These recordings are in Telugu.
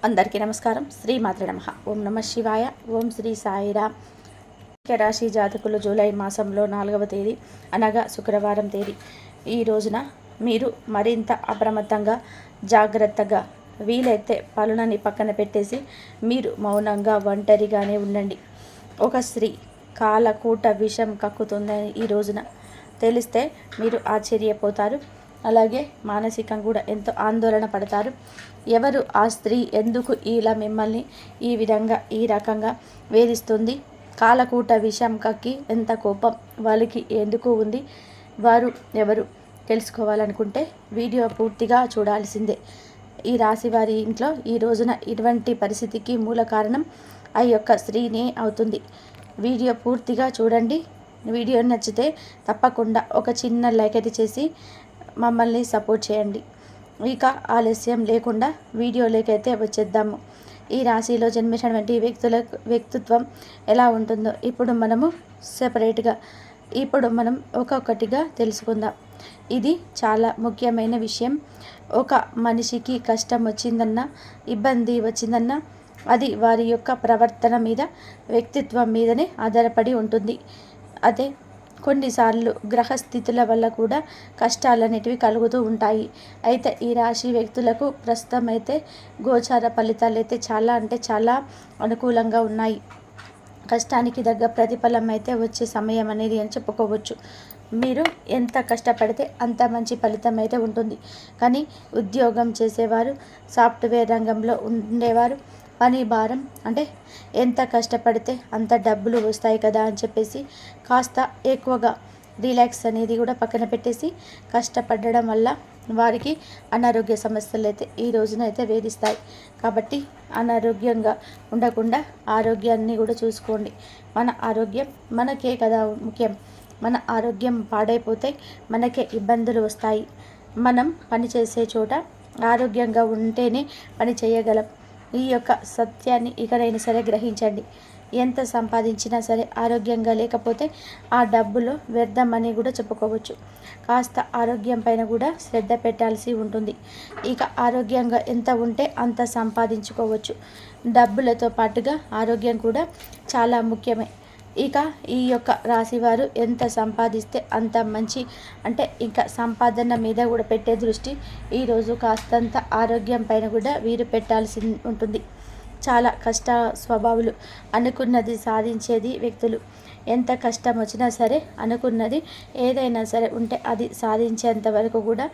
అందరికీ నమస్కారం. శ్రీమాత్రే నమః. ఓం నమ శివాయ. ఓం శ్రీ సాయిరామ్. రాశి జాతకులు జూలై మాసంలో 4వ తేదీ అనగా శుక్రవారం తేదీ ఈ రోజున మీరు మరింత అప్రమత్తంగా జాగ్రత్తగా వీలైతే పనులని పక్కన పెట్టేసి మీరు మౌనంగా ఒంటరిగానే ఉండండి. ఒక స్త్రీ కాలకూట విషం కక్కుతుందని ఈ రోజున తెలిస్తే మీరు ఆశ్చర్యపోతారు. అలాగే మానసికంగా కూడా ఎంతో ఆందోళన పడతారు. ఎవరు ఆ స్త్రీ, ఎందుకు ఇలా మిమ్మల్ని ఈ విధంగా ఈ రకంగా వేధిస్తుంది, కాలకూట విషం కక్కి ఎంత కోపం వాళ్ళకి ఎందుకు ఉంది, వారు ఎవరు తెలుసుకోవాలనుకుంటే వీడియో పూర్తిగా చూడాల్సిందే. ఈ రాశి వారి ఇంట్లో ఈ రోజున ఇటువంటి పరిస్థితికి మూల కారణం ఆ యొక్క స్త్రీనే అవుతుంది. వీడియో పూర్తిగా చూడండి. వీడియో నచ్చితే తప్పకుండా ఒక చిన్న లైక్ అయితే చేసి మమ్మల్ని సపోర్ట్ చేయండి. ఇక ఆలస్యం లేకుండా వీడియోలోకైతే వచ్చేద్దాము. ఈ రాశిలో జన్మించినటువంటి వ్యక్తిత్వం ఎలా ఉంటుందో ఇప్పుడు మనము సెపరేట్గా మనం ఒక్కొక్కటిగా తెలుసుకుందాం. ఇది చాలా ముఖ్యమైన విషయం. ఒక మనిషికి కష్టం వచ్చిందన్నా, ఇబ్బంది వచ్చిందన్నా అది వారి యొక్క ప్రవర్తన మీద, వ్యక్తిత్వం మీదనే ఆధారపడి ఉంటుంది. అదే కొన్నిసార్లు గ్రహస్థితుల వల్ల కూడా కష్టాలనేటివి కలుగుతూ ఉంటాయి. అయితే ఈ రాశి వ్యక్తులకు ప్రస్తుతం అయితే గోచార ఫలితాలు అయితే చాలా అనుకూలంగా ఉన్నాయి. కష్టానికి తగ్గ ప్రతిఫలం అయితే వచ్చే సమయం అనేది అని చెప్పుకోవచ్చు. మీరు ఎంత కష్టపడితే అంత మంచి ఫలితం అయితే ఉంటుంది. కానీ ఉద్యోగం చేసేవారు, సాఫ్ట్వేర్ రంగంలో ఉండేవారు, పని భారం అంటే ఎంత కష్టపడితే అంత డబ్బులు వస్తాయి కదా అని చెప్పేసి కాస్త ఎక్కువగా రిలాక్స్ అనేది కూడా పక్కన పెట్టేసి కష్టపడడం వల్ల వారికి అనారోగ్య సమస్యలు అయితే ఈ రోజున అయితే వేధిస్తాయి. కాబట్టి అనారోగ్యంగా ఉండకుండా ఆరోగ్యాన్ని కూడా చూసుకోండి. మన ఆరోగ్యం మనకే కదా ముఖ్యం. మన ఆరోగ్యం పాడైపోతే మనకే ఇబ్బందులు వస్తాయి. మనం పని చేసే చోట ఆరోగ్యంగా ఉంటేనే పని చేయగలం. ఈ యొక్క సత్యాన్ని ఇకనైనా సరే గ్రహించండి. ఎంత సంపాదించినా సరే ఆరోగ్యంగా లేకపోతే ఆ డబ్బులో వ్యర్థమని కూడా చెప్పుకోవచ్చు. కాస్త ఆరోగ్యం పైన కూడా శ్రద్ధ పెట్టాల్సి ఉంటుంది. ఇక ఆరోగ్యంగా ఎంత ఉంటే అంత సంపాదించుకోవచ్చు. డబ్బులతో పాటుగా ఆరోగ్యం కూడా చాలా ముఖ్యమే. ఇక ఈ యొక్క రాశివారు ఎంత సంపాదిస్తే అంత మంచి, అంటే ఇంకా సంపాదన మీద కూడా పెట్టే దృష్టి ఈరోజు కాస్తంత ఆరోగ్యం పైన కూడా వీరు పెట్టాల్సి ఉంటుంది. చాలా కష్ట స్వభావులు, అనుకున్నది సాధించేది వ్యక్తులు. ఎంత కష్టం వచ్చినా సరే అనుకున్నది ఏదైనా సరే ఉంటే అది సాధించేంత వరకు కూడా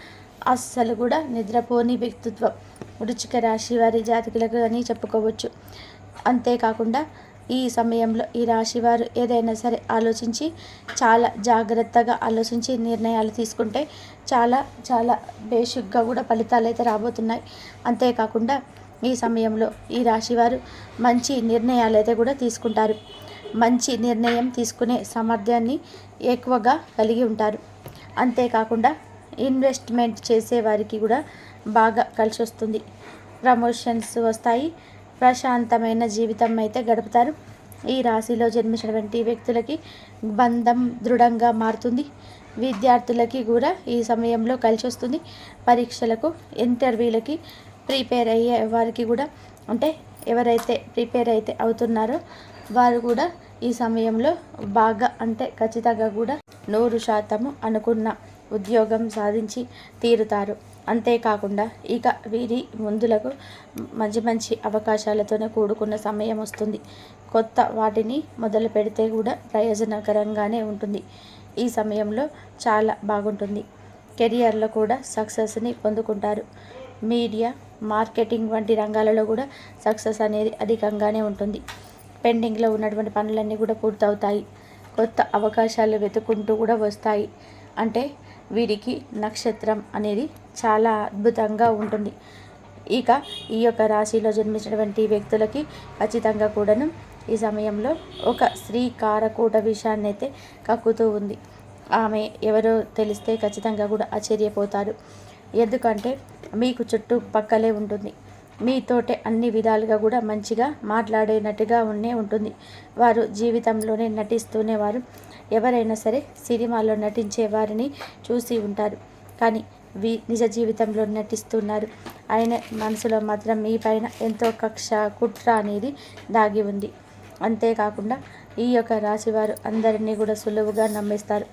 అస్సలు కూడా నిద్రపోని వ్యక్తిత్వం వృశ్చిక రాశి వారి జాతకులకు అని చెప్పుకోవచ్చు. అంతేకాకుండా ఈ సమయంలో ఈ రాశివారు ఏదైనా సరే ఆలోచించి చాలా జాగ్రత్తగా ఆలోచించి నిర్ణయాలు తీసుకుంటే చాలా బేసిక్గా కూడా ఫలితాలు అయితే రాబోతున్నాయి. అంతేకాకుండా ఈ సమయంలో ఈ రాశివారు మంచి నిర్ణయాలు అయితే కూడా తీసుకుంటారు. మంచి నిర్ణయం తీసుకునే సామర్థ్యాన్ని ఎక్కువగా కలిగి ఉంటారు. అంతేకాకుండా ఇన్వెస్ట్మెంట్ చేసే వారికి కూడా బాగా కలిసి వస్తుంది. ప్రమోషన్స్ వస్తాయి. ప్రశాంతమైన జీవితం అయితే గడుపుతారు. ఈ రాశిలో జన్మించినటువంటి వ్యక్తులకి బంధం దృఢంగా మారుతుంది. విద్యార్థులకి కూడా ఈ సమయంలో కలిసి వస్తుంది. పరీక్షలకు, ఇంటర్వ్యూలకి ప్రిపేర్ అయ్యే వారికి కూడా, అంటే ఎవరైతే ప్రిపేర్ అయితే అవుతున్నారో వారు కూడా ఈ సమయంలో బాగా, అంటే ఖచ్చితంగా కూడా 100% అనుకున్న ఉద్యోగం సాధించి తీరుతారు. అంతేకాకుండా ఇక వీరి ముందులకు మంచి అవకాశాలతోనే కూడుకున్న సమయం వస్తుంది. కొత్త వాటిని మొదలు పెడితే కూడా ప్రయోజనకరంగానే ఉంటుంది. ఈ సమయంలో చాలా బాగుంటుంది. కెరియర్లో కూడా సక్సెస్ని పొందుకుంటారు. మీడియా, మార్కెటింగ్ వంటి రంగాలలో కూడా సక్సెస్ అనేది అధికంగానే ఉంటుంది. పెండింగ్లో ఉన్నటువంటి పనులన్నీ కూడా పూర్తవుతాయి. కొత్త అవకాశాలు వెతుక్కుంటూ కూడా వస్తాయి. అంటే వీరికి నక్షత్రం అనేది చాలా అద్భుతంగా ఉంటుంది. ఇక ఈ యొక్క రాశిలో జన్మించినటువంటి వ్యక్తులకి ఖచ్చితంగా కూడాను ఈ సమయంలో ఒక స్త్రీ కారకూట విషయాన్ని అయితే కక్కుతూ ఉంది. ఆమె ఎవరో తెలిస్తే ఖచ్చితంగా కూడా ఆశ్చర్యపోతారు. ఎందుకంటే మీకు చుట్టుపక్కలే ఉంటుంది. మీతోటే అన్ని విధాలుగా కూడా మంచిగా మాట్లాడేనట్టుగా ఉంటుంది. వారు జీవితంలోనే నటిస్తూనే వారు ఎవరైనా సరే సినిమాలో నటించే వారిని చూసి ఉంటారు. కానీ నిజ జీవితంలో నటిస్తున్నారు. ఆయన మనసులో మాత్రం మీ పైన ఎంతో కక్ష కుట్ర అనేది దాగి ఉంది. అంతేకాకుండా ఈ యొక్క రాశివారు అందరినీ కూడా సులువుగా నమ్మేస్తారు.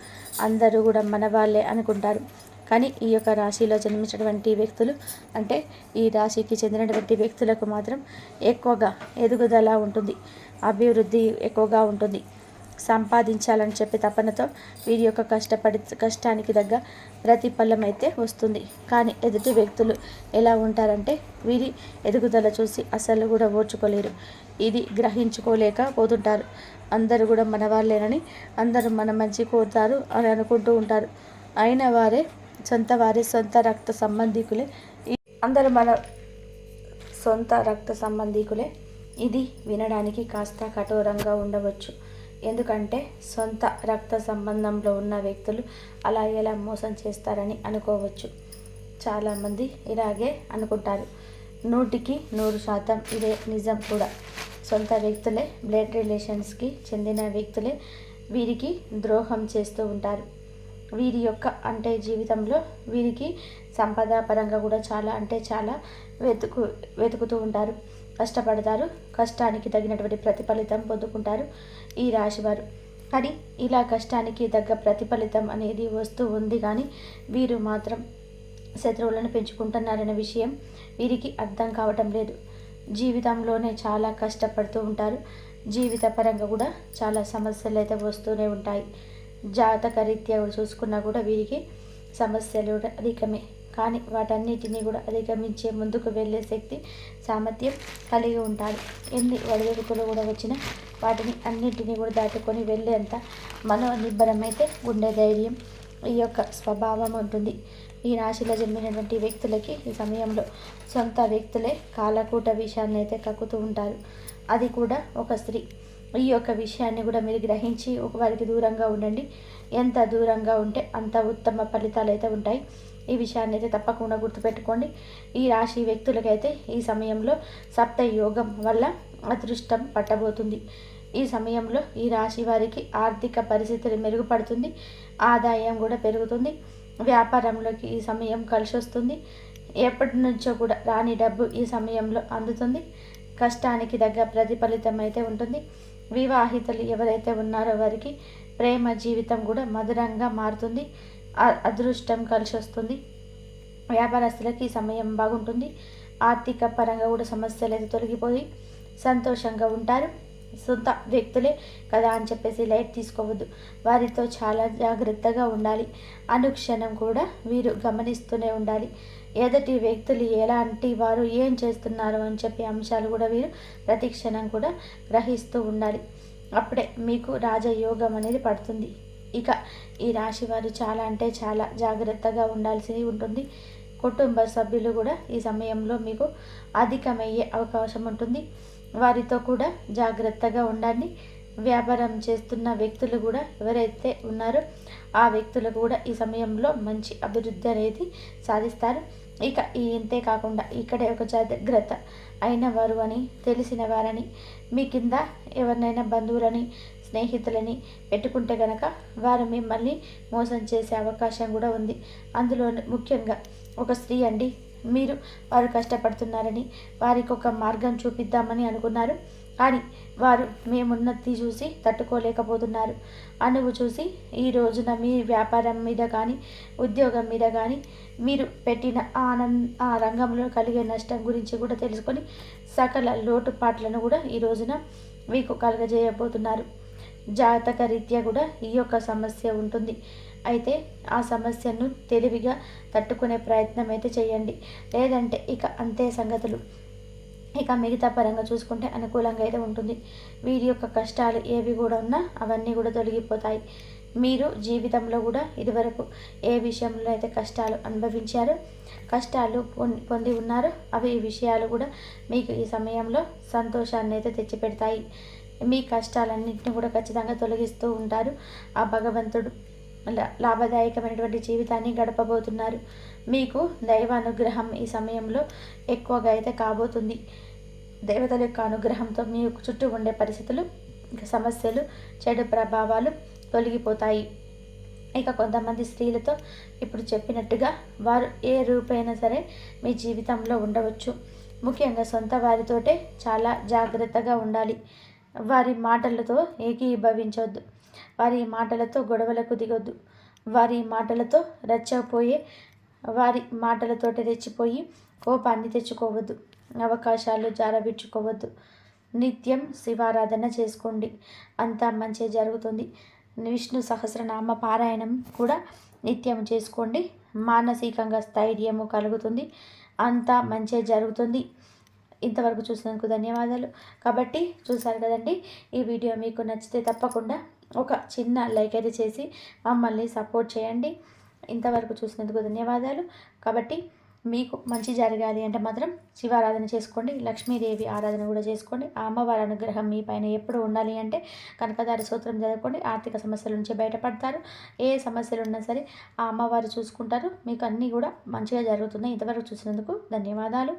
అందరూ కూడా మన వాళ్ళే అనుకుంటారు. కానీ ఈ యొక్క రాశిలో జన్మించినటువంటి వ్యక్తులు, అంటే ఈ రాశికి చెందినటువంటి వ్యక్తులకు మాత్రం ఎక్కువగా ఎదుగుదల ఉంటుంది, అభివృద్ధి ఎక్కువగా ఉంటుంది. సంపాదించాలని చెప్పి తపనతో వీరి యొక్క కష్టానికి తగ్గ ప్రతిఫలం అయితే వస్తుంది. కానీ ఎదుటి వ్యక్తులు ఎలా ఉంటారంటే వీరి ఎదుగుదల చూసి అసలు కూడా ఓర్చుకోలేరు. ఇది గ్రహించుకోలేకపోతుంటారు. అందరూ కూడా మన వాళ్ళేనని, అందరూ మన మంచి కోరుతారు అని అనుకుంటూ ఉంటారు. అయిన వారే సొంత రక్త సంబంధికులే. అందరూ మన సొంత రక్త సంబంధికులే. ఇది వినడానికి కాస్త కఠోరంగా ఉండవచ్చు. ఎందుకంటే సొంత రక్త సంబంధంలో ఉన్న వ్యక్తులు అలా ఎలా మోసం చేస్తారని అనుకోవచ్చు. చాలామంది ఇలాగే అనుకుంటారు. 100కి 100% ఇదే నిజం కూడా. సొంత వ్యక్తులే, బ్లడ్ రిలేషన్స్కి చెందిన వ్యక్తులే వీరికి ద్రోహం చేస్తూ ఉంటారు. వీరి యొక్క జీవితంలో వీరికి సంపద పరంగా కూడా చాలా వెతుకుతూ ఉంటారు. కష్టపడతారు. కష్టానికి తగినటువంటి ప్రతిఫలితం పొందుకుంటారు ఈ రాశివారు. కానీ ఇలా కష్టానికి తగ్గ ప్రతిఫలితం అనేది వస్తూ ఉంది. కానీ వీరు మాత్రం శత్రువులను పెంచుకుంటున్నారనే విషయం వీరికి అర్థం కావటం లేదు. జీవితంలోనే చాలా కష్టపడుతూ ఉంటారు. జీవిత పరంగా కూడా చాలా సమస్యలు అయితే వస్తూనే ఉంటాయి. జాతక రీత్యా చూసుకున్నా కూడా వీరికి సమస్యలు అధికమే. కానీ వాటన్నిటినీ కూడా అధిగమించే ముందుకు వెళ్ళే శక్తి, సామర్థ్యం కలిగి ఉంటారు. ఎన్ని ఒడిదుడుకులు కూడా వచ్చినా వాటిని అన్నింటినీ కూడా దాటుకొని వెళ్ళేంత మనోనిబ్బరమైతే గుండె ధైర్యం, ఈ యొక్క స్వభావం ఉంటుంది. ఈ రాశిలో జన్మినటువంటి వ్యక్తులకి ఈ సమయంలో సొంత వ్యక్తులే కాలకూట విషయాన్ని అయితే కక్కుతూ ఉంటారు. అది కూడా ఒక స్త్రీ. ఈ యొక్క విషయాన్ని కూడా మీరు గ్రహించి వారికి దూరంగా ఉండండి. ఎంత దూరంగా ఉంటే అంత ఉత్తమ ఫలితాలు అయితే ఉంటాయి. ఈ విషయాన్ని అయితే తప్పకుండా గుర్తుపెట్టుకోండి. ఈ రాశి వ్యక్తులకైతే ఈ సమయంలో సప్త యోగం వల్ల అదృష్టం పట్టబోతుంది. ఈ సమయంలో ఈ రాశి వారికి ఆర్థిక పరిస్థితులు మెరుగుపడుతుంది. ఆదాయం కూడా పెరుగుతుంది. వ్యాపారంలోకి ఈ సమయం కలిసి వస్తుంది. ఎప్పటి నుంచో కూడా రాని డబ్బు ఈ సమయంలో అందుతుంది. కష్టానికి తగ్గ ప్రతిఫలితం అయితే ఉంటుంది. వివాహితులు ఎవరైతే ఉన్నారో వారికి ప్రేమ జీవితం కూడా మధురంగా మారుతుంది. అదృష్టం కలిసి వస్తుంది. వ్యాపారస్తులకి ఈ సమయం బాగుంటుంది. ఆర్థిక పరంగా కూడా సమస్యలు అయితే తొలగిపోయి సంతోషంగా ఉంటారు. సొంత వ్యక్తులే కదా అని చెప్పేసి లైట్ తీసుకోవద్దు. వారితో చాలా జాగ్రత్తగా ఉండాలి. అనుక్షణం కూడా వీరు గమనిస్తూనే ఉండాలి. ఎదుటి వ్యక్తులు ఎలాంటి వారు, ఏం చేస్తున్నారు అని చెప్పే అంశాలు కూడా వీరు ప్రతి క్షణం కూడా గ్రహిస్తూ ఉండాలి. అప్పుడే మీకు రాజయోగం అనేది పడుతుంది. ఇక ఈ రాశి వారు చాలా జాగ్రత్తగా ఉండాల్సి ఉంటుంది. కుటుంబ సభ్యులు కూడా ఈ సమయంలో మీకు అధికమయ్యే అవకాశం ఉంటుంది. వారితో కూడా జాగ్రత్తగా ఉండండి. వ్యాపారం చేస్తున్న వ్యక్తులు కూడా ఎవరైతే ఉన్నారో ఆ వ్యక్తులు కూడా ఈ సమయంలో మంచి అభివృద్ధి అనేది సాధిస్తారు. ఇక ఇంతే కాకుండా ఇక్కడే ఒక జాగ్రత్త అయిన వారు అని, తెలిసిన వారని, మీ కింద ఎవరినైనా బంధువులని, స్నేహితులని పెట్టుకుంటే కనుక వారు మిమ్మల్ని మోసం చేసే అవకాశం కూడా ఉంది. అందులో ముఖ్యంగా ఒక స్త్రీ అండి, మీరు వారు కష్టపడుతున్నారని వారికి ఒక మార్గం చూపిద్దామని అనుకున్నారు. కానీ వారు మేమున్నది చూసి తట్టుకోలేకపోతున్నారు. అనువు చూసి ఈ రోజున మీ వ్యాపారం మీద కానీ, ఉద్యోగం మీద కానీ, మీరు పెట్టిన ఆ రంగంలో కలిగే నష్టం గురించి కూడా తెలుసుకొని సకల లోటుపాట్లను కూడా ఈ రోజున మీకు కలగజేయబోతున్నారు. జాతక రీత్యా కూడా ఈ యొక్క సమస్య ఉంటుంది. అయితే ఆ సమస్యను తెలివిగా తట్టుకునే ప్రయత్నం అయితే చేయండి. లేదంటే ఇక అంతే సంగతులు. ఇక మిగతా పరంగా చూసుకుంటే అనుకూలంగా అయితే ఉంటుంది. వీరి యొక్క కష్టాలు ఏవి కూడా ఉన్నా అవన్నీ కూడా తొలగిపోతాయి. మీరు జీవితంలో కూడా ఇదివరకు ఏ విషయంలో అయితే కష్టాలు అనుభవించారో, కష్టాలు పొంది ఉన్నారో అవి ఈ విషయాలు కూడా మీకు ఈ సమయంలో సంతోషాన్ని అయితే తెచ్చిపెడతాయి. మీ కష్టాలన్నింటినీ కూడా ఖచ్చితంగా తొలగిస్తూ ఉంటారు ఆ భగవంతుడు. లాభదాయకమైనటువంటి జీవితాన్ని గడపబోతున్నారు. మీకు దైవానుగ్రహం ఈ సమయంలో ఎక్కువగా అయితే కాబోతుంది. దేవతల యొక్క అనుగ్రహంతో మీ చుట్టూ ఉండే పరిస్థితులు, సమస్యలు, చెడు ప్రభావాలు తొలగిపోతాయి. ఇక కొంతమంది స్త్రీలతో ఇప్పుడు చెప్పినట్టుగా వారు ఏ రూపైనా సరే మీ జీవితంలో ఉండవచ్చు. ముఖ్యంగా సొంత వారితోటే చాలా జాగ్రత్తగా ఉండాలి. వారి మాటలతో ఏకీభవించొద్దు. వారి మాటలతో గొడవలకు దిగొద్దు. వారి మాటలతో రెచ్చపోయే వారి మాటలతోటి రెచ్చిపోయి కోపాన్ని తెచ్చుకోవద్దు. అవకాశాలు జారవిడ్చుకోవద్దు. నిత్యం శివారాధన చేసుకోండి, అంతా మంచి జరుగుతుంది. విష్ణు సహస్రనామ పారాయణం కూడా నిత్యం చేసుకోండి. మానసికంగా స్థైర్యము కలుగుతుంది, అంతా మంచి జరుగుతుంది. ఇంతవరకు చూసినందుకు ధన్యవాదాలు. కాబట్టి చూసారు కదండి, ఈ వీడియో మీకు నచ్చితే తప్పకుండా ఒక చిన్న లైక్ అయితే చేసి మమ్మల్ని సపోర్ట్ చేయండి. ఇంతవరకు చూసినందుకు ధన్యవాదాలు. కాబట్టి మీకు మంచి జరగాలి అంటే మాత్రం శివారాధన చేసుకోండి, లక్ష్మీదేవి ఆరాధన కూడా చేసుకోండి. ఆ అమ్మవారి అనుగ్రహం మీ పైన ఎప్పుడు ఉండాలి అంటే కనకదార స్తోత్రం చదువుకోండి. ఆర్థిక సమస్యల నుంచి బయటపడతారు. ఏ సమస్యలు ఉన్నా సరే ఆ అమ్మవారు చూసుకుంటారు. మీకు అన్నీ కూడా మంచిగా జరుగుతున్నాయి. ఇంతవరకు చూసినందుకు ధన్యవాదాలు.